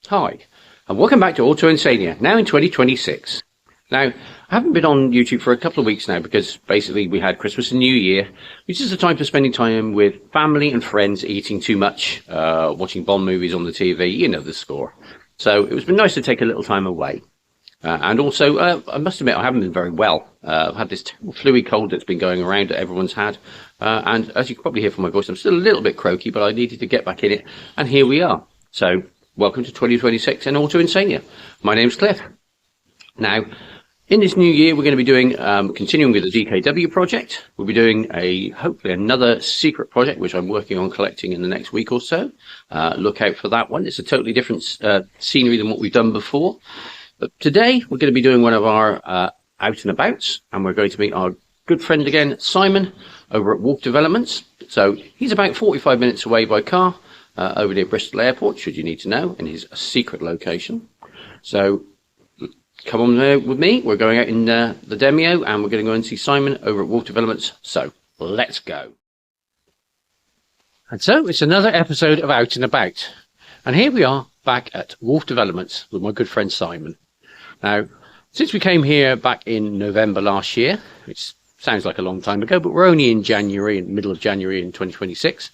Hi, and welcome back to Auto Insania, now in 2026. Now, I haven't been on YouTube for a couple of weeks now because basically we had Christmas and New Year, which is a time for spending time with family and friends, eating too much, watching Bond movies on the TV, you know the score. So it was been nice to take a little time away. And also, I must admit, I haven't been very well. I've had this terrible flu cold that's been going around that everyone's had. And as you can probably hear from my voice, I'm still a little bit croaky, but I needed to get back in it. And here we are. So, welcome to 2026 and Auto Insania. My name's Cliff. Now, in this new year, we're going to be doing, continuing with the DKW project. We'll be doing hopefully another secret project, which I'm working on collecting in the next week or so. Look out for that one. It's a totally different scenery than what we've done before. But today, we're going to be doing one of our out and abouts, and we're going to meet our good friend again, Simon, over at Wolf Developments. So he's about 45 minutes away by car. Over near Bristol Airport, should you need to know, in his secret location. So come on there with me. We're going out in the Demio, and we're going to go and see Simon over at Wolf Developments. So let's go. And so it's another episode of Out and About. And here we are back at Wolf Developments with my good friend Simon. Now, since we came here back in November last year, which sounds like a long time ago, but we're only in January, in the middle of January in 2026.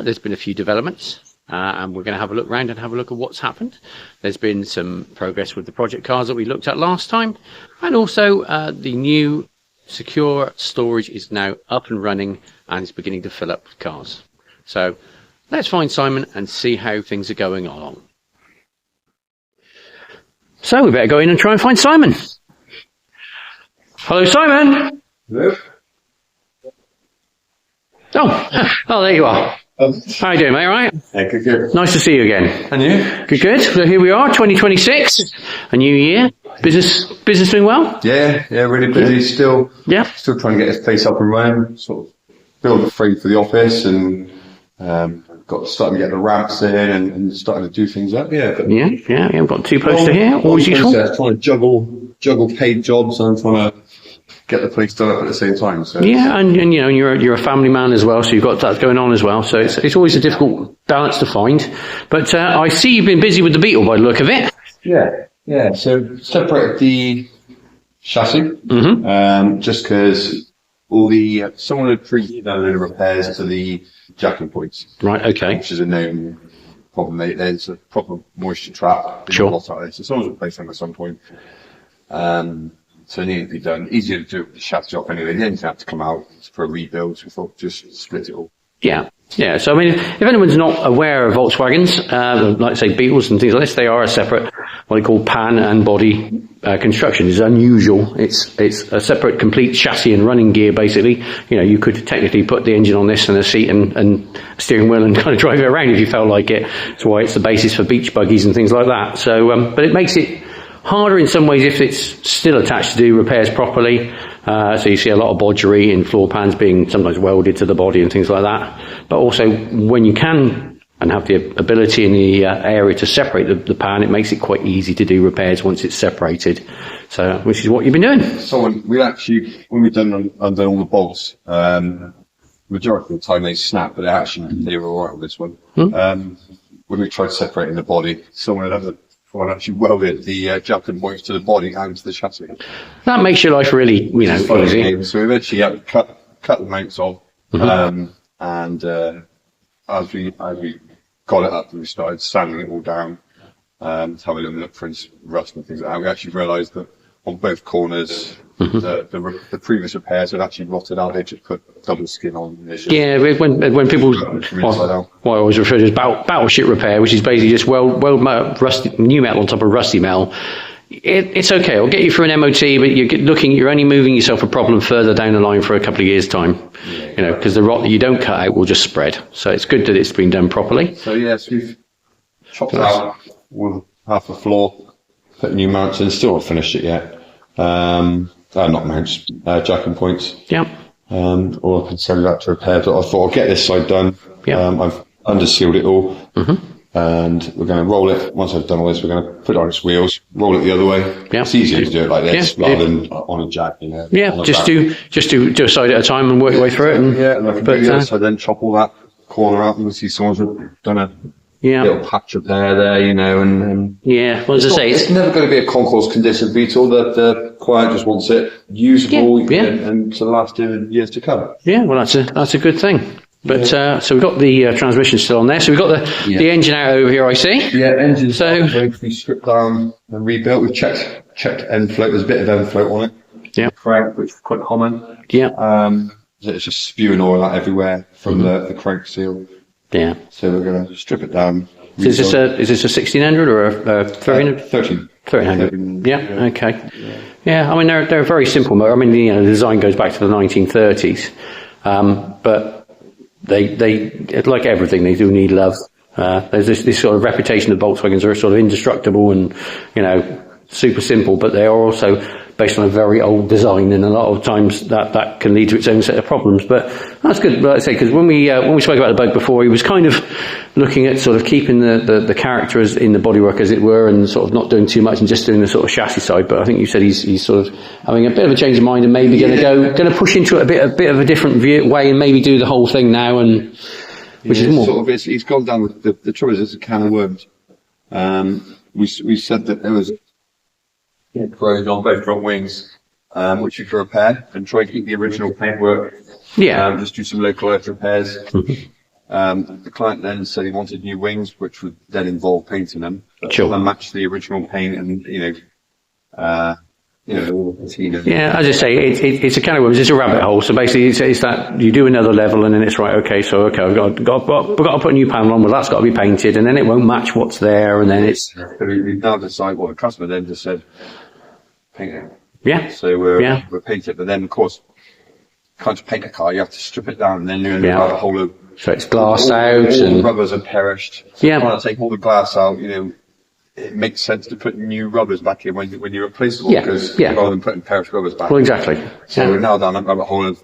There's been a few developments, and we're going to have a look around and have a look at what's happened. There's been some progress with the project cars that we looked at last time, and also the new secure storage is now up and running and it's beginning to fill up with cars. So let's find Simon and see how things are going along. So we better go in and try and find Simon. Hello, Simon. Hello? Oh, there you are. How are you doing, mate? All right? Yeah, good. Nice to see you again. And you? Good. So here we are, 2026, a new year. Business doing well? Yeah, really busy still. Yeah. Still trying to get this place up and running, sort of build a frame for the office and starting to get the ramps in and starting to do things up. Yeah. But Yeah. We've got two poster here. Always useful. Trying to juggle paid jobs and trying to get the place done up at the same time. So. Yeah, and you know, you're a family man as well, so you've got that going on as well. So it's always a difficult balance to find. But I see you've been busy with the Beetle by the look of it. Yeah. So separated the chassis, just because someone had pre done the repairs to the jacking points. Right. Okay. Which is a known problem. There's a proper moisture trap. Sure. So someone's replaced them at some point. So it needed to be done. Easier to do with the chassis off anyway. The engine had to come out for a rebuild, so we thought just split it all. Yeah. So I mean, if anyone's not aware of Volkswagens, like say Beetles and things like this, they are a separate, what they call pan and body construction. It's unusual. It's a separate, complete chassis and running gear. Basically, you know, you could technically put the engine on this and a seat and a steering wheel and kind of drive it around if you felt like it. That's why it's the basis for beach buggies and things like that. So, but it makes it harder in some ways if it's still attached to do repairs properly. So you see a lot of bodgery in floor pans being sometimes welded to the body and things like that. But also when you can and have the ability in the area to separate the pan, it makes it quite easy to do repairs once it's separated. So, which is what you've been doing. So when we've done all the bolts, majority of the time they snap, but they were alright with this one. When we tried separating the body, someone had actually welded the jacking points to the body and to the chassis. That makes your life really, easy. So we eventually had to cut the mounts off, and as we got it up and we started sanding it all down, to have a little look for rust and things like that, we actually realised that on both corners, the previous repairs had actually rotted out. They just put double skin on. Yeah, when people, what I always refer to as battleship repair, which is basically just weld new metal on top of rusty metal. It's okay. It'll get you through an MOT, but you're only moving yourself a problem further down the line for a couple of years' time. You know, because the rot that you don't cut out will just spread. So it's good that it's been done properly. So yes, we've chopped out half the floor, put new mounts in. Still haven't finished it yet. Not mounts, jacking points. Yeah. Or I can send that to repair. But I thought I'll get this side done. Yeah. I've under-sealed it all. And we're going to roll it. Once I've done all this, we're going to put it on its wheels, roll it the other way. Yeah. It's easier to do it like this rather than on a jack. You know, yeah, just do a side at a time and work your way through it. And I can do this. I then chop all that corner out and we'll see someone's done a Yeah. little patch of hair there, and Yeah, well, as I say, it's never going to be a concourse condition Beetle. The client just wants it usable and to last years to come. Yeah, well, that's a good thing. But so we've got the transmission still on there. So we've got the engine out over here, I see. Yeah, engine's we stripped down and rebuilt. We've checked end float. There's a bit of end float on it. Yeah. Crank, which is quite common. Yeah. It's just spewing oil out everywhere from the crank seal. Yeah. So we're going to strip it down. Is this a 1600 or a 1300? 1300. Yeah. Okay. Yeah. I mean, they're very simple. I mean, the design goes back to the 1930s, but they like everything, they do need love. There's this sort of reputation that Volkswagens are sort of indestructible and super simple, but they are also based on a very old design, and a lot of times that can lead to its own set of problems. But that's good, like I say, because when we spoke about the bug before, he was kind of looking at sort of keeping the characters in the bodywork as it were, and sort of not doing too much and just doing the sort of chassis side. But I think you said he's sort of having a bit of a change of mind and maybe going to push into it a bit of a different way and maybe do the whole thing now, and which is more sort of he's gone down with the trouble is it's a can of worms. We said that there was corrosion on both front wings, which you can repair and try to keep the original paintwork. Yeah. Just do some local earth repairs. The client then said he wanted new wings, which would then involve painting them. Sure. And match the original paint and, all the patina. Yeah, as I say, it's a can of worms. It's a rabbit hole. So basically, it's that you do another level, and then it's right. Okay, so we've got to put a new panel on. Well, that's got to be painted, and then it won't match what's there, and then it's. So we now decide what the customer then just said. Paint it. Yeah. So we're painting it, but then of course, you can't just paint a car. You have to strip it down, and then you have a whole of. So it's glassed out, all and the rubbers are perished. So you want to take all the glass out. It makes sense to put new rubbers back in when you replace them, because rather than putting perished rubbers back. Well, exactly. So we're now down that rabbit hole of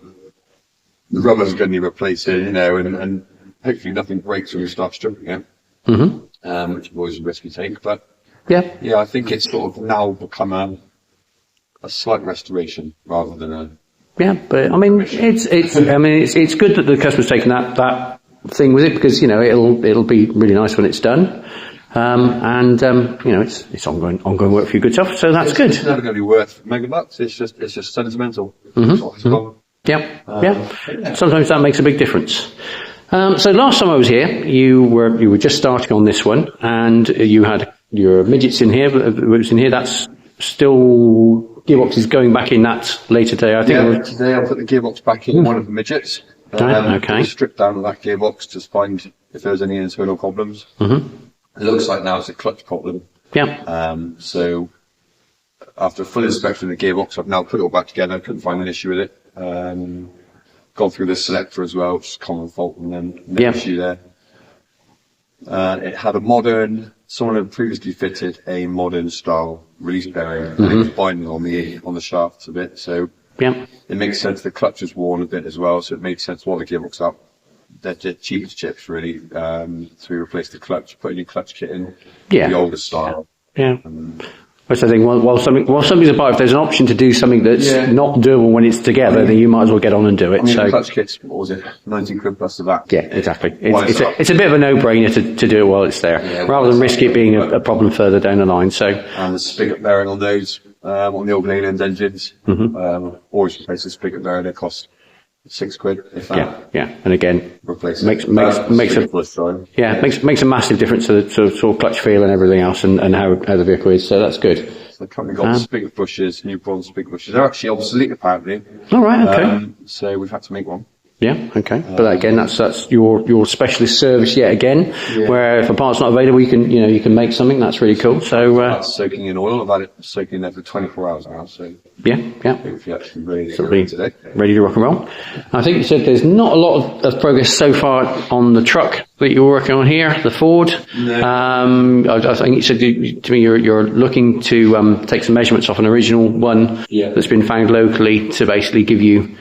the rubbers going to be replacing, and hopefully nothing breaks when we start stripping it. Mm-hmm. Which is always a risk you take, but yeah, I think it's sort of now become a slight restoration rather than a. Yeah, but I mean, it's good that the customer's taken that thing with it, because it'll be really nice when it's done. It's ongoing work for you, good stuff. So that's good. It's never going to be worth megabucks. It's just sentimental. Yeah. Sometimes that makes a big difference. So last time I was here, you were just starting on this one, and you had your midgets in here. Was in here. That's still gearbox is going back in that later today. I think. Yeah, today I'll put the gearbox back in one of the midgets. Okay. Strip down that gearbox to find if there's any internal problems. Mm-hmm. It looks like now it's a clutch problem. Yeah. So after a full inspection of the gearbox, I've now put it all back together. I couldn't find an issue with it. Gone through the selector as well, which is a common fault, and then no issue there. It had someone had previously fitted a modern style release bearing, and it was binding on the shafts a bit. So it makes sense. The clutch was worn a bit as well, so it makes sense while the gearbox up. They're cheapest chips really. So we replaced the clutch, put a new clutch kit in, the older style. Yeah. Which I think while something's apart, if there's an option to do something that's not doable when it's together, then you might as well get on and do it. The clutch kit's, what was it, 90 quid plus the VAT? Yeah, exactly. It's a bit of a no-brainer to do it while it's there, rather than risk it being a problem further down the line. So. And the spigot bearing on those, on the old Leyland engines, always replace the spigot bearing. They cost £6, if that. Yeah, and again, replace makes a massive difference to the sort of clutch feel and everything else, and how the vehicle is. So that's good. So the company got spigot bushes, new bronze spigot bushes. They're actually obsolete apparently. All right, okay. So we've had to make one. Yeah, okay. But again, that's your specialist service yet again, where if a part's not available, you can make something. That's really cool. So that's soaking in oil. I've had it soaking in there for 24 hours now. So yeah. Hopefully actually ready to go today. Ready to rock and roll. I think you said there's not a lot of progress so far on the truck that you're working on here, the Ford. No. I think you said to me you're looking to take some measurements off an original one that's been found locally to basically give you.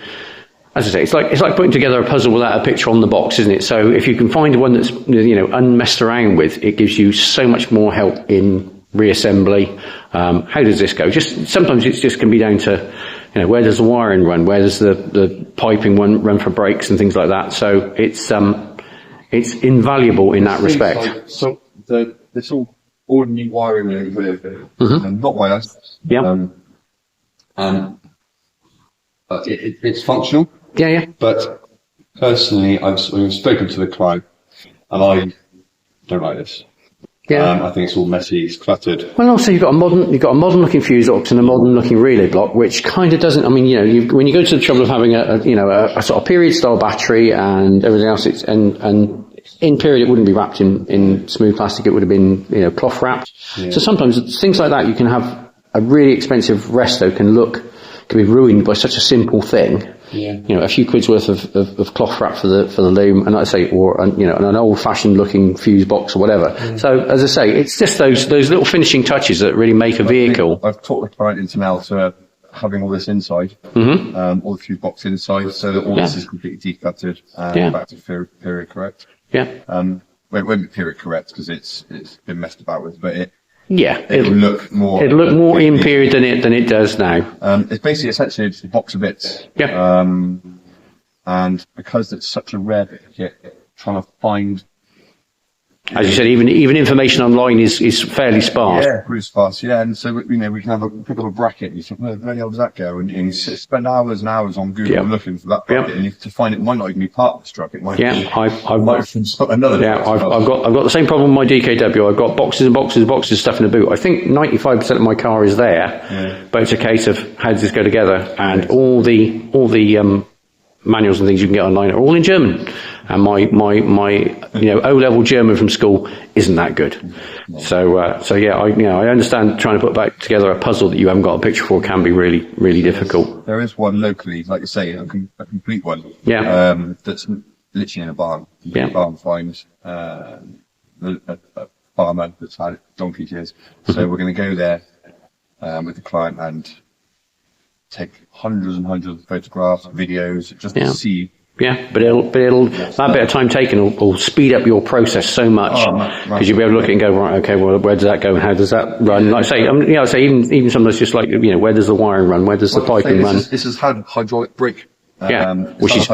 As I say, it's like putting together a puzzle without a picture on the box, isn't it? So if you can find one that's unmessed around with, it gives you so much more help in reassembly. How does this go? Just sometimes it just can be down to where does the wiring run, where does the piping run for brakes and things like that. So it's it's invaluable in that respect. Like, so this all ordinary wiring over here, not by us. Yeah. It's functional. Yeah. But personally, I've spoken to the client, and I don't like this. Yeah. I think it's all messy, it's cluttered. Well, also you've got a modern looking fuse box and a modern looking relay block, which kind of doesn't. I mean, when you go to the trouble of having a sort of period style battery and everything else, and in period it wouldn't be wrapped in smooth plastic; it would have been cloth wrapped. Yeah. So sometimes things like that, you can have a really expensive resto can be ruined by such a simple thing. Yeah. A few quid's worth of cloth wrap for the loom, and like I say, or an old fashioned looking fuse box or whatever. Yeah. So as I say, it's just those little finishing touches that really make a vehicle. I've taught the client into now to having all this inside, all the fuse box inside, so that all this is completely decluttered and back to period correct. Yeah. Well, it won't be period correct because it's been messed about with, but it'll look more in period than it does now. It's basically essentially just a box of bits. Yeah. And because it's such a rare bit, trying to find, as you said, even information online is fairly sparse. Yeah, pretty sparse. Yeah, and so we can pick up a bracket. And you think, where the hell does that go? And you spend hours and hours on Google looking for that bracket, and to find it might not even be part of the strap. It might be. I've another. Yeah, I've got the same problem with my DKW. I've got boxes and boxes and boxes of stuff in the boot. I think 95% of my car is there, but it's a case of how does this go together? And all the manuals and things you can get online are all in German. And my O-level German from school isn't that good. So I understand trying to put back together a puzzle that you haven't got a picture for can be really, really difficult. There is one locally, like you say, a complete one. Yeah. That's literally in a barn. Yeah. The barn finds a farmer that's had it donkey's years. So we're going to go there with the client and take hundreds and hundreds of photographs, videos, just to see. Yeah, but it'll that bit of time taken will speed up your process so much because you'll be able to look at it and go, right, okay, well, where does that go and how does that run? Like I say, even sometimes just like where does the wiring run, where does the piping run? This has had hydraulic brake. Which is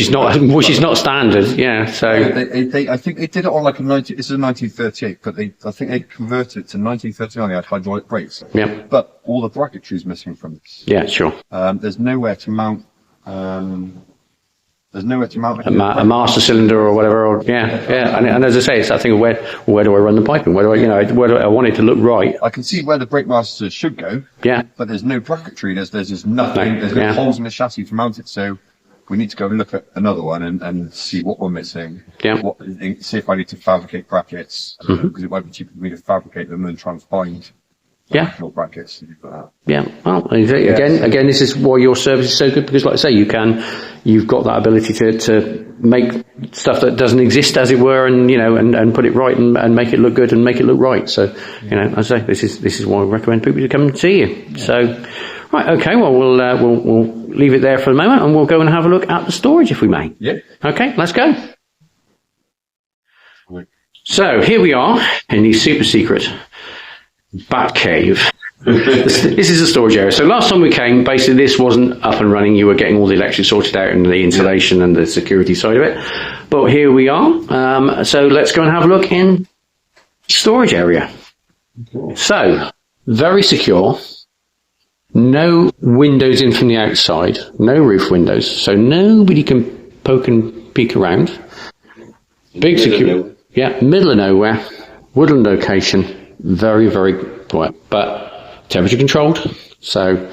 not standard. Yeah, so I think they did it on like this is a 1938, but I think they converted it to 1939. They had hydraulic brakes. Yeah, but all the bracketry is missing from this. Yeah, sure. There's nowhere to mount. There's nowhere to mount a master cylinder or whatever. And as I say, it's that thing of where do I run the piping? Where do I want it to look right? I can see where the brake master should go. Yeah. But there's no bracketry. There's just nothing. There's no holes in the chassis to mount it. So we need to go and look at another one and see what we're missing. Yeah. See if I need to fabricate brackets because it might be cheaper for me to fabricate them than try and find. Brackets and like that. Yeah. Well, again, this is why your service is so good because, like I say, you've got that ability to make stuff that doesn't exist, as it were, and and put it right and make it look good and make it look right. So, as I say, this is why I recommend people to come and see you. Yeah. So, right, okay. Well, we'll leave it there for the moment, and we'll go and have a look at the storage, if we may. Yeah. Okay, let's go. So here we are in the super secret Bat Cave. This is the storage area. So last time we came, basically this wasn't up and running. You were getting all the electric sorted out and the insulation and the security side of it. But here we are. So let's go and have a look in storage area. Okay. So very secure. No windows in from the outside. No roof windows. So nobody can poke and peek around. Big secure. Yeah, middle of nowhere. Woodland location. Very, very quiet, but temperature controlled, so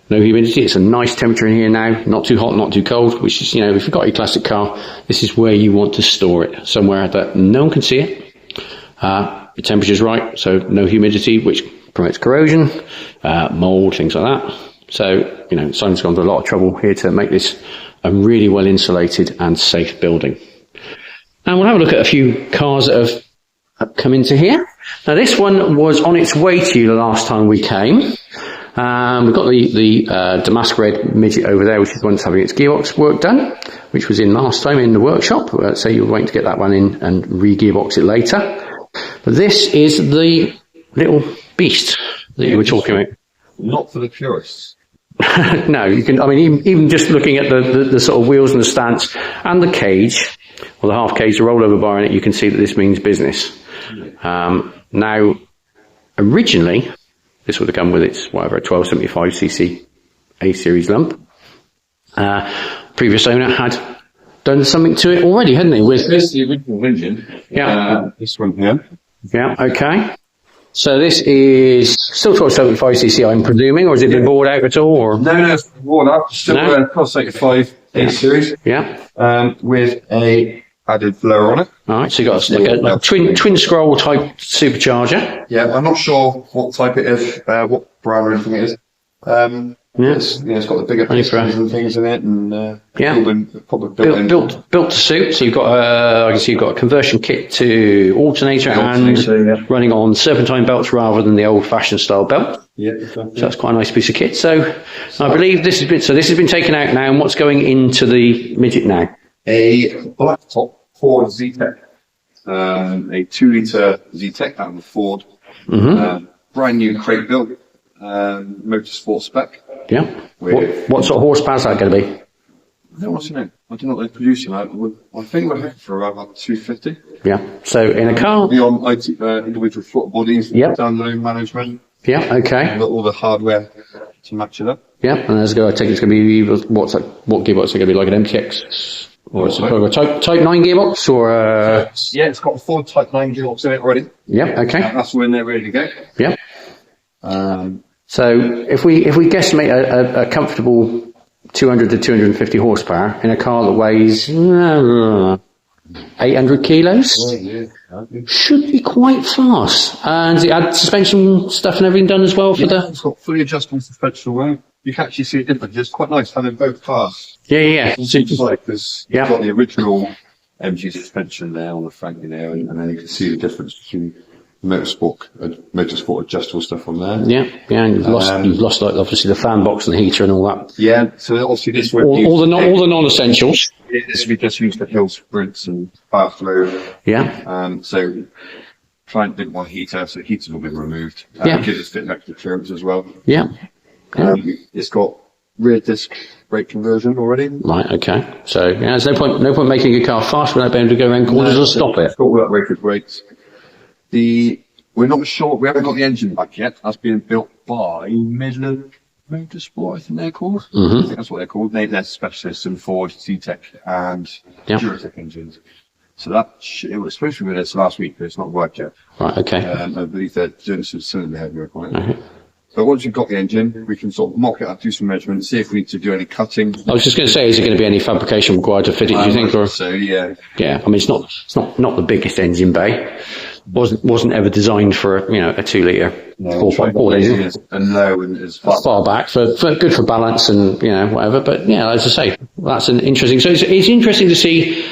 no humidity. It's a nice temperature in here now, not too hot, not too cold, which is, if you've got your classic car, this is where you want to store it, somewhere that no one can see it. The temperature's right, so no humidity, which prevents corrosion, mold, things like that. So, Simon's gone to a lot of trouble here to make this a really well insulated and safe building. And we'll have a look at a few cars that have come into here. Now this one was on its way to you the last time we came. We've got the damask red Midget over there, which is the one that's having its gearbox work done, which was in last time in the workshop. So you're waiting to get that one in and re-gearbox it later. But this is the little beast that you were talking about. Not for the purists. No, you can. I mean, even just looking at the sort of wheels and the stance and the cage, or the half cage, the rollover bar in it, you can see that this means business. Now, originally, this would have come with its, a 1275cc A-series lump. Previous owner had done something to it already, hadn't he? With this is the original engine. Yeah. This one here. Yeah, okay. So this is still 1275cc, I'm presuming, or has it been bored out at all? Or? No, it's worn up. Still No? Cross 85 A-series. Yeah. With a added blower on it. All right, so you've got like a twin scroll type supercharger. Yeah, I'm not sure what type it is, what brand or anything it is. It's got the bigger pistons and things in it, and probably built to suit. So you've got I can see you've got a conversion kit to alternator and running on serpentine belts rather than the old-fashioned style belt. Yeah, exactly. So that's quite a nice piece of kit. So I believe this has been taken out now, and what's going into the Midget now? A black top Ford Z-Tech, a 2-litre Z-Tech out of the Ford, brand new crate built, motorsport spec. Yeah. What sort of horsepower is that going to be? No, what's I don't know what they're producing. I think we're looking for around about 250. Yeah. So in a car, beyond individual foot bodies, download management. Yeah. Okay. All the hardware to match it up. Yeah. And I take it's going to be what gearbox is it going to be, like an MTX? Or it's a type 9 gearbox, or yeah, it's got a Ford Type 9 gearbox in it already. Yeah, okay. That's when they're ready to go. Yeah. So if we guesstimate a comfortable 200 to 250 horsepower in a car that weighs 800 kilos, should be quite fast. And it had suspension stuff and everything done as well for the. It's got fully adjustable suspension around. You can actually see a difference. It's quite nice having both cars. Yeah. Because you've got the original MG suspension there on the front, and then you can see the difference between motorsport adjustable stuff on there. Yeah, and you've lost like obviously the fan box and the heater and all that. Yeah, so obviously this all the non-essentials. This we just used the hill sprints and fast flow. Yeah. So client didn't want a heater, so heaters will be removed. Gives us fit extra clearance as well. Yeah. It's got rear disc brake conversion already. Right, okay. So there's no point making a car fast without being able to go around corners or stop it. It's got all that rated brakes. We're not sure, we haven't got the engine back yet. That's being built by Midget Motorsport, I think they're called. I think that's what they're called. They're specialists in Ford, Z-Tech and Duratec engines. So it was supposed to be with us last week, but it's not worked yet. Right, okay. I believe they're doing some cylinder head work on it. So once you've got the engine, we can sort of mock it up, do some measurements, see if we need to do any cutting. I was just going to say, is there going to be any fabrication required to fit it, do you think? Or? So, yeah. Yeah, I mean, it's not the biggest engine bay. Wasn't ever designed for a 2-litre 4x4 engine. And low and as far back for good for balance and whatever. But yeah, as I say, that's an interesting. So it's interesting to see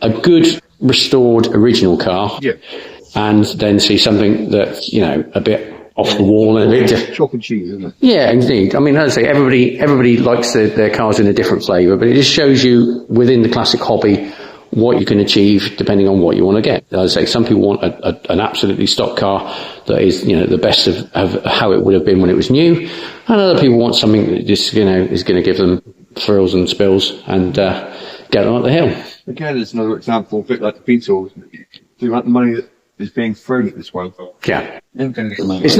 a good restored original car, and then see something that's a bit off the wall and a bit different. Chalk and cheese, isn't it? Yeah, indeed. I mean, as I say, everybody likes their cars in a different flavour, but it just shows you within the classic hobby what you can achieve depending on what you want to get. As I say, some people want an absolutely stock car that is, the best of how it would have been when it was new, and other people want something that just, is going to give them thrills and spills and get them up the hill. Again, it's another example, a bit like the Beetle. The amount of money that is being thrown at this one. Yeah. It's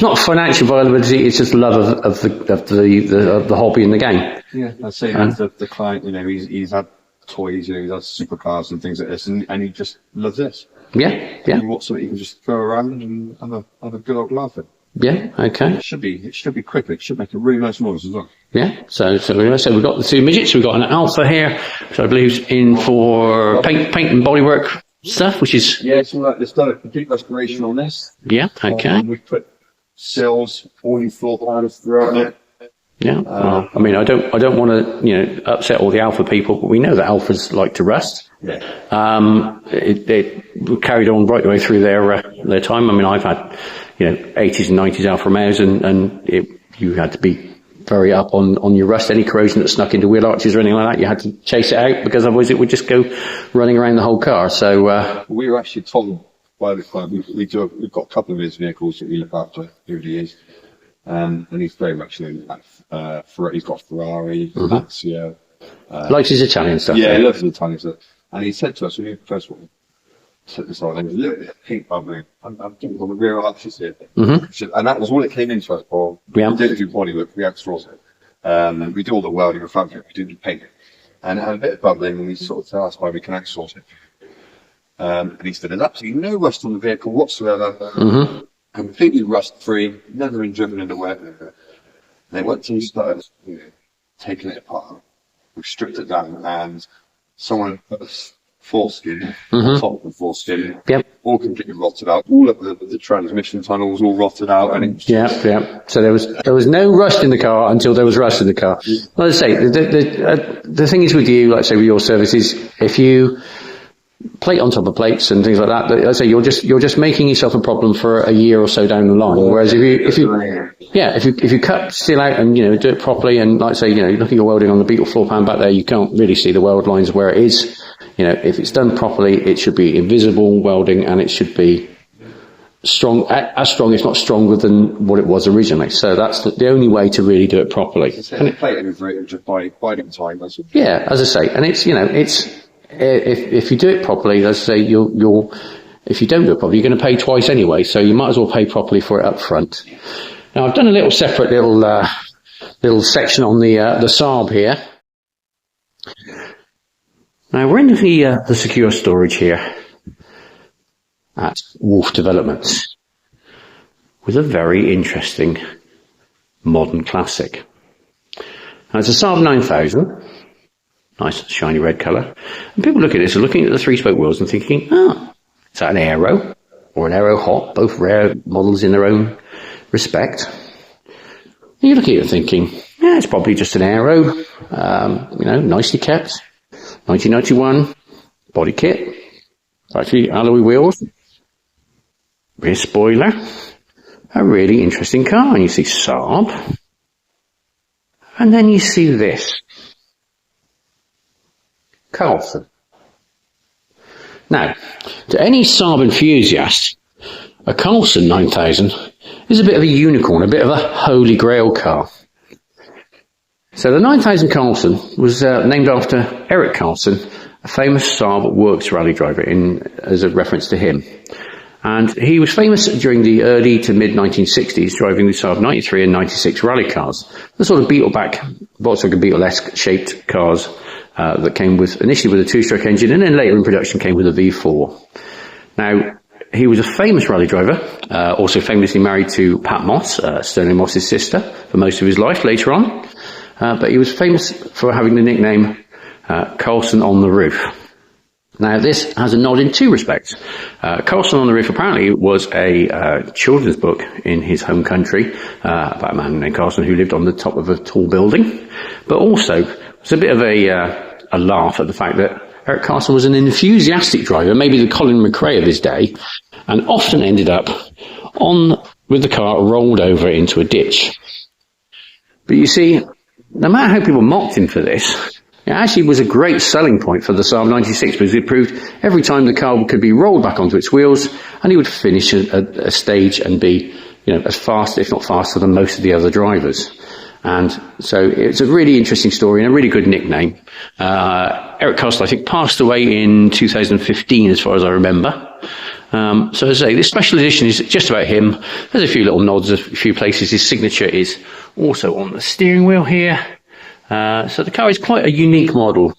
not financial viability. It's just love of the hobby and the game. Yeah, I'd say the client. He's had toys. He has supercars and things like this, and he just loves this. Yeah. And he wants something he can just throw around and have a good old laugh at. Yeah. Okay. It should be quick. It should make a really nice noise as well. Yeah. So we've got the two midgets. We've got an Alpha here, which I believe is in for paint and bodywork stuff, which is it's done a complete restoration on this. Yeah. Okay. We've put sills, all new floor plans throughout it. Yeah. Well, I mean, I don't want to upset all the Alpha people, but we know that Alphas like to rust. Yeah. It carried on right the way through their time. I mean, I've had 80s and 90s Alfa Romeos, and you had to be very up on your rust. Any corrosion that snuck into wheel arches or anything like that, you had to chase it out, because otherwise it would just go running around the whole car. So we were actually told by the client, we've got a couple of his vehicles that we look after over the years, and he's very much he's got Ferrari, Lazio. Likes his Italian stuff. Yeah, he loves his Italian stuff. And he said to us, when he first set this on, there was a little bit of pink bubbling. I'm thinking on the rear arches here. And that was all it came into us for. Yeah. We didn't do body work, we outsourced it. We did all the welding and front, we did the paint. And it had a bit of bubbling, and we sort of asked why we can outsource it. And he said, there's absolutely no rust on the vehicle whatsoever. Completely rust free, never been driven in the wet. They went to started taking it apart. We stripped it down, and someone put a foreskin on top of the foreskin, all completely rotted out. All of the transmission tunnels all rotted out, and it was So there was no rust in the car until there was rust in the car. Well, as I say, the thing is with you, like say with your services, if you plate on top of plates and things like that, I say you're just making yourself a problem for a year or so down the line. Whereas if you cut steel out and do it properly, and like say you look at your welding on the Beetle floor pan back there, you can't really see the weld lines where it is. If it's done properly, it should be invisible welding, and it should be strong, as strong, if not stronger than what it was originally. So that's the only way to really do it properly. And plate over it just by biding time. Yeah, as I say, and it's if you do it properly, as I say, if you don't do it properly, you're going to pay twice anyway. So you might as well pay properly for it up front. Now I've done a little separate little section on the Saab here. Now we're in the secure storage here at Wolf Developments with a very interesting modern classic. Now it's a Saab 9000, nice shiny red colour, and people look at this, are looking at the 3-spoke wheels and thinking, is that an Aero or an Aero Hot? Both rare models in their own respect. And you look at it thinking, it's probably just an Aero, nicely kept. 1991 body kit, actually alloy wheels, rear spoiler, a really interesting car. And you see Saab, and then you see this, Carlsson. Now, to any Saab enthusiast, a Carlsson 9000 is a bit of a unicorn, a bit of a holy grail car. So the 9000 Carlsson was named after Eric Carlsson, a famous Saab works rally driver, as a reference to him. And he was famous during the early to mid 1960s, driving the Saab 93 and 96 rally cars, the sort of Beetle-back, Volkswagen Beetle-esque shaped cars that came initially with a 2-stroke engine, and then later in production came with a V4. Now, he was a famous rally driver, also famously married to Pat Moss, Sterling Moss's sister, for most of his life later on. But he was famous for having the nickname Carlsson on the Roof. Now, this has a nod in 2 respects. Carlsson on the Roof apparently was a children's book in his home country about a man named Carlsson who lived on the top of a tall building, but also it's a bit of a laugh at the fact that Eric Carlsson was an enthusiastic driver, maybe the Colin McRae of his day, and often ended up with the car rolled over into a ditch. But you see, no matter how people mocked him for this, it actually was a great selling point for the Saab 96 because it proved every time the car could be rolled back onto its wheels, and he would finish a stage and be, as fast, if not faster, than most of the other drivers. And so it's a really interesting story and a really good nickname. Eric Carlsson, I think, passed away in 2015, as far as I remember. So as I say, this special edition is just about him. There's a few little nods, a few places. His signature is also on the steering wheel here. So the car is quite a unique model.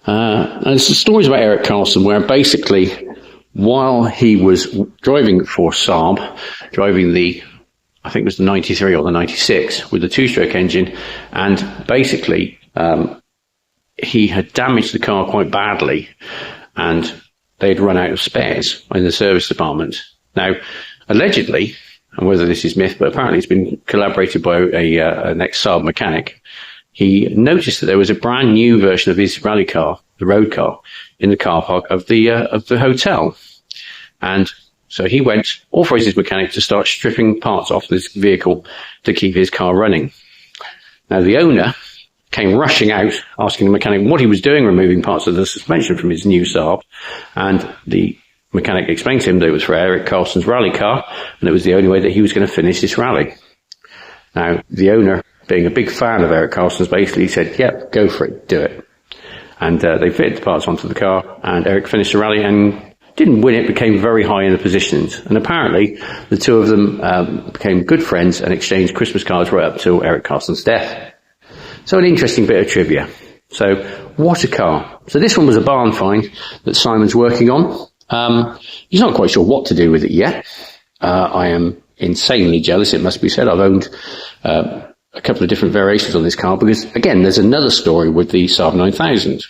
And it's the stories about Eric Carlsson where basically, while he was driving for Saab, driving I think it was the 93 or the 96 with the 2-stroke engine, and basically he had damaged the car quite badly, and they'd run out of spares in the service department. Now, allegedly, and whether this is myth, but apparently it's been corroborated by an ex-Saab mechanic, he noticed that there was a brand new version of his rally car, the road car, in the car park of the hotel. And so he authorised his mechanic to start stripping parts off this vehicle to keep his car running. Now, the owner came rushing out, asking the mechanic what he was doing, removing parts of the suspension from his new Saab, and the mechanic explained to him that it was for Eric Carlsson's rally car, and it was the only way that he was going to finish this rally. Now, the owner, being a big fan of Eric Carlsson's, basically said, yep, go for it, do it. and they fitted the parts onto the car, and Eric finished the rally and didn't win it, became very high in the positions. And apparently the two of them became good friends and exchanged Christmas cards right up till Eric Carlsson's death. So an interesting bit of trivia. So what a car. So this one was a barn find that Simon's working on. He's not quite sure what to do with it yet. I am insanely jealous, it must be said. I've owned a couple of different variations on this car because, again, there's another story with the Saab 9000.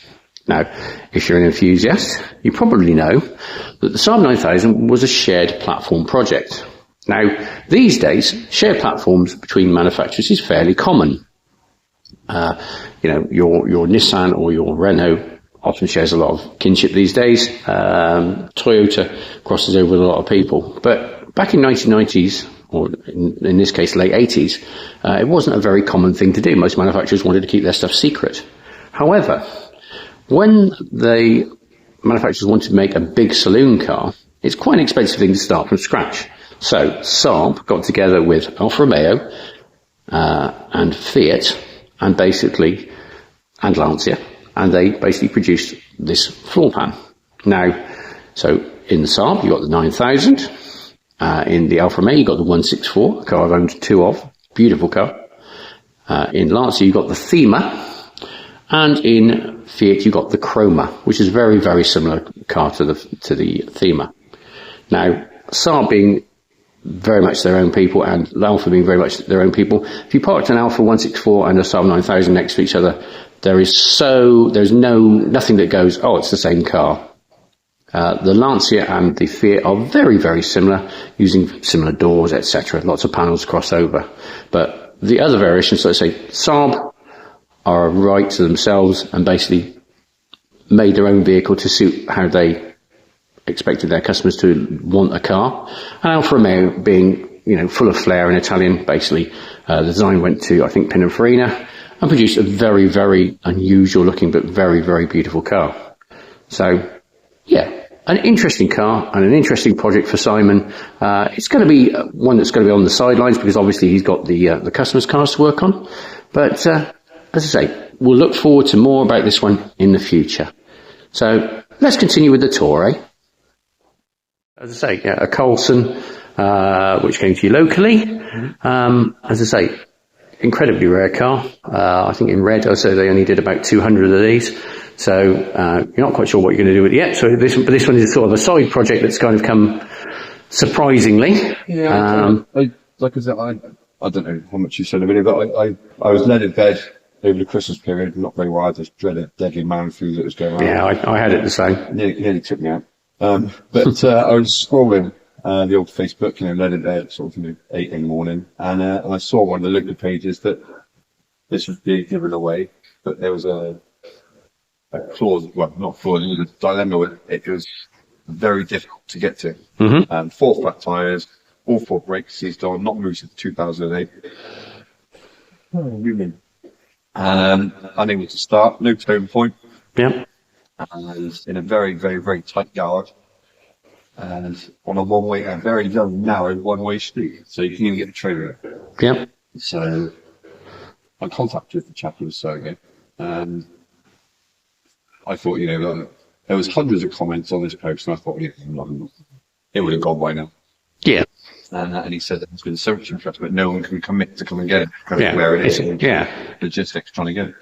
Now, if you're an enthusiast, you probably know that the Saab 9000 was a shared platform project. Now, these days, shared platforms between manufacturers is fairly common. Your Nissan or your Renault often shares a lot of kinship these days. Toyota crosses over with a lot of people. But back in 1990s, or in this case, late 80s, it wasn't a very common thing to do. Most manufacturers wanted to keep their stuff secret. However, when the manufacturers wanted to make a big saloon car, it's quite an expensive thing to start from scratch. So Saab got together with Alfa Romeo and Fiat and Lancia, and they basically produced this floor plan. Now, so in the Saab, you got the 9000. In the Alfa Romeo, you got the 164, a car I've owned two of. Beautiful car. In Lancia, you got the Thema. And in Fiat, you got the Chroma, which is a very, very similar car to the Thema. Now, Saab being very much their own people and Alfa being very much their own people, if you parked an Alfa 164 and a Saab 9000 next to each other, there's nothing that goes, oh, it's the same car. The Lancia and the Fiat are very, very similar, using similar doors, etc. Lots of panels cross over. But the other variations, let's say Saab, are right to themselves and basically made their own vehicle to suit how they expected their customers to want a car. And Alfa Romeo being, full of flair and Italian, basically, the design went to, I think, Pininfarina and produced a very, very unusual looking but very, very beautiful car. So, yeah, an interesting car and an interesting project for Simon. It's going to be one that's going to be on the sidelines because obviously he's got the customers' cars to work on. But, as I say, we'll look forward to more about this one in the future. So let's continue with the tour, eh? As I say, a Carlsson, which came to you locally. As I say, incredibly rare car. I think in red, also they only did about 200 of these. So you're not quite sure what you're going to do with it yet. So this one is sort of a side project that's kind of come surprisingly. Yeah, like I said, I don't know how much you said in the video, but I was led in bed over the Christmas period, not very well. I just dreaded deadly man flu that was going on. Yeah, I had it the same. Nearly took me out. But I was scrolling the old Facebook, led it there at sort of 8 in the morning, and I saw one of the local pages that this was being given away, but there was a clause, well, not clause, it was a dilemma with it. It was very difficult to get to. 4 flat tyres, all 4 brakes seized on, not moved since 2008. Unable to start, no tone point. Yeah. And in a very, very, very tight garage. And on a very narrow one-way street. So you can even get the trailer. Yeah. So I contacted the chap who was selling it. And I thought, there was hundreds of comments on this post, and I thought, it would have gone by now. Yeah. And he said that there's been so much interest, but no one can commit to come and get it. Yeah. Where it is. Yeah. Logistics trying to get it.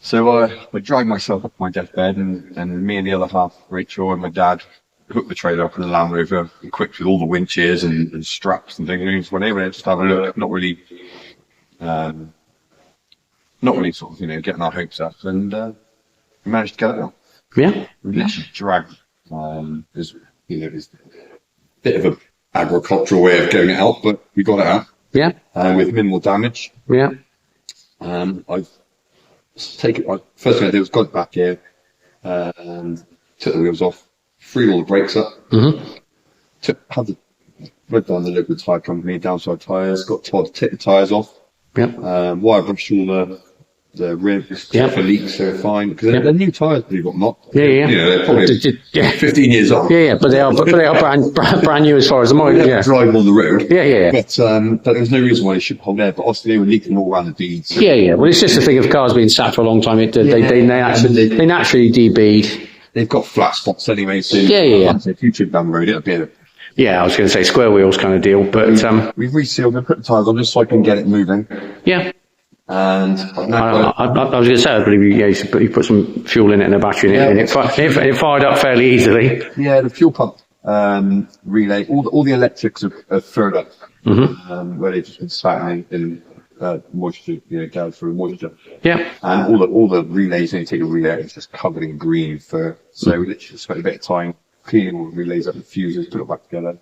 So I dragged myself up my deathbed, and me and the other half, Rachel and my dad, hooked the trailer up in the Land Rover, equipped with all the winches and straps and things. And we just went over there just to have a look, not really sort of, getting our hopes up, and we managed to get it out. Yeah. We literally dragged. It's a bit of an agricultural way of getting it out, but we got it out. Yeah. With minimal damage. Yeah. I've taken it. First thing I did was got it back here, and took the wheels off, freed all the brakes up. Went down the local tyre company, downside tyres, got Todd to take the tyres off. Yeah. Wire brushed all the ribs, Yep. for leaks, they're fine. Because Yep. they're new tyres, believe it or not. Yeah. You know, they're probably Yeah. 15 years old. Yeah, but they are brand new as far as the We mileage. never drive them on the road. Yeah. But there's no reason why they should hold there. But obviously they were leaking all around the beads. Yeah. Well, it's just a thing of cars being sat for a long time. They naturally debead. They've got flat spots anyway, so Yeah. if you trip down the road, it'll be a... Yeah, I was going to say square wheels kind of deal, but We've resealed and put the tyres on just so I can get it moving. yeah. And I was going to say, I believe you put some fuel in it and a battery in it, and it fired up fairly easily. yeah, the fuel pump relay, all the electrics are furred up, where they've just been sat in moisture, gathered through moisture. Yeah. And all the relays, when you take a relay, it's just covered in green fur. So we literally spent a bit of time cleaning all the relays up, the fuses, put it back together.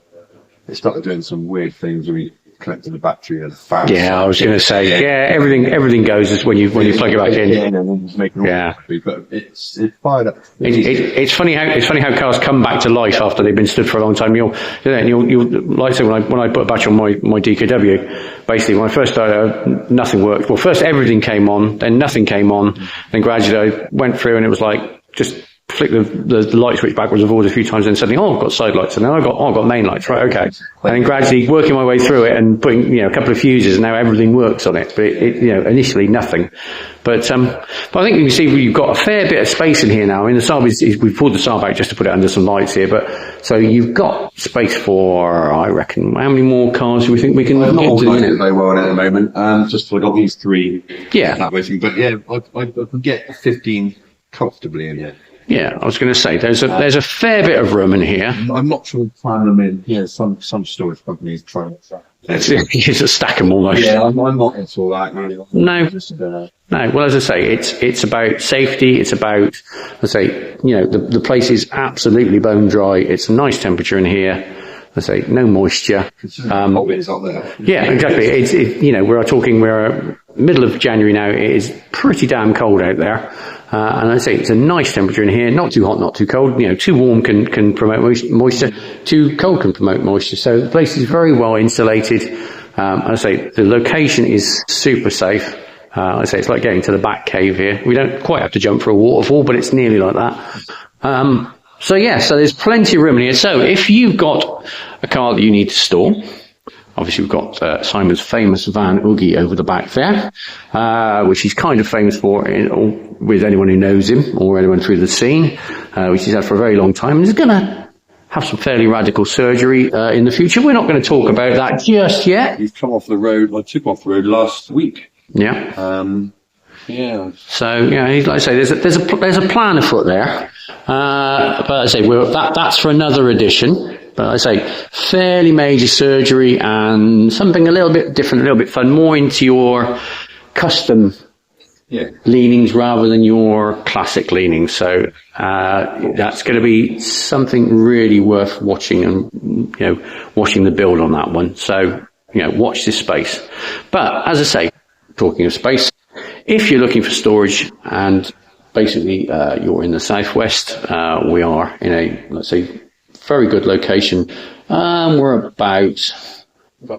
It started doing some weird things when we connected the battery and the fan. Yeah, I was going to say, everything goes as when you plug it back in. Yeah, and then it's making all happy, but it's fired up. It's funny how cars come back to life after they've been stood for a long time. You'll like I say, when I put a battery on my DKW, basically when I first started, nothing worked. Well, first everything came on, then nothing came on, then gradually I went through and it was like just flick the light switch backwards and forwards a few times, and suddenly, I've got side lights, and now I've got main lights, right? Okay, and then gradually working my way through it and putting a couple of fuses, and now everything works on it. But initially nothing. But I think you can see you've got a fair bit of space in here now. I mean, the Saab we've pulled the Saab out just to put it under some lights here, but so you've got space for, I reckon, how many more cars do we think we can I'm not get organising it very well at the moment. Just I got these three. Yeah. That way, but yeah, I can get 15 comfortably in here. Yeah, I was going to say there's a fair bit of room in here. I'm not sure to plan them in. Yeah, some storage companies try that. It's a stack them almost. Yeah, I'm not into all that really. No. No. Well, as I say, it's about safety. It's about, let's say, the place is absolutely bone dry. It's a nice temperature in here. Let's say no moisture. It's out there. Yeah, exactly. We're middle of January now. It is pretty damn cold out there. And I say it's a nice temperature in here, not too hot, not too cold. Too warm can promote moisture, too cold can promote moisture. So the place is very well insulated. I say the location is super safe. I say it's like getting to the back cave here. We don't quite have to jump for a waterfall, but it's nearly like that. So there's plenty of room in here. So if you've got a car that you need to store, obviously we've got Simon's famous van Oogie over the back there, which he's kind of famous for with anyone who knows him or anyone through the scene, which he's had for a very long time. And he's going to have some fairly radical surgery in the future. We're not going to talk about that just yet. He's come off the road. I took off the road last week. Yeah. Yeah. So like I say, there's a plan afoot there. But I say that's for another edition. But I say fairly major surgery and something a little bit different, a little bit fun, more into your custom leanings rather than your classic leanings. So that's going to be something really worth watching and watching the build on that one. So watch this space. But as I say, talking of space, if you're looking for storage and basically you're in the southwest, we are in a, let's say, very good location. We're about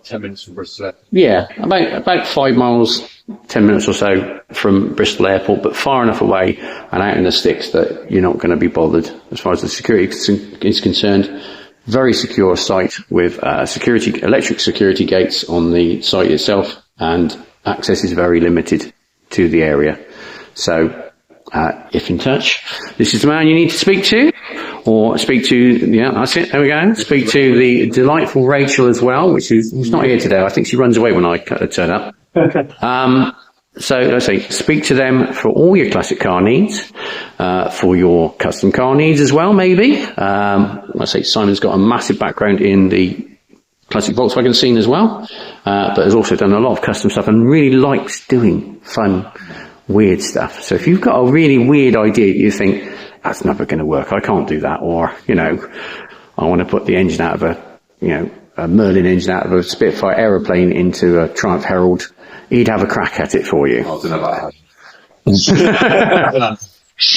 10 minutes from Bristol. Yeah, about 5 miles, 10 minutes or so from Bristol Airport, but far enough away and out in the sticks that you're not going to be bothered as far as the security is concerned. Very secure site with electric security gates on the site itself, and access is very limited to the area. So if in touch, this is the man you need to speak to, or speak to, that's it, there we go. Speak to the delightful Rachel as well, who's not here today. I think she runs away when I turn up. So let's say, speak to them for all your classic car needs, for your custom car needs as well, maybe. Let's say Simon's got a massive background in the classic Volkswagen scene as well, but has also done a lot of custom stuff and really likes doing fun, weird stuff. So if you've got a really weird idea, you think, that's never going to work, I can't do that, or, I want to put the engine out of a Merlin engine out of a Spitfire aeroplane into a Triumph Herald, he'd have a crack at it for you. I don't know about that.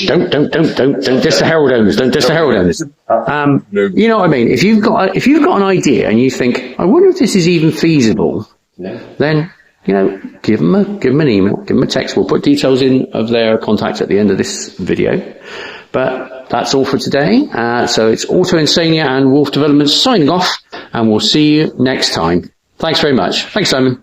Don't diss the Herald owners. Don't diss the Herald owners. You know what I mean? If you've got an idea and you think, I wonder if this is even feasible, then you know, give them an email, give them a text. We'll put details in of their contacts at the end of this video. But that's all for today. So it's Auto Insania and Wolf Developments signing off, and we'll see you next time. Thanks very much. Thanks, Simon.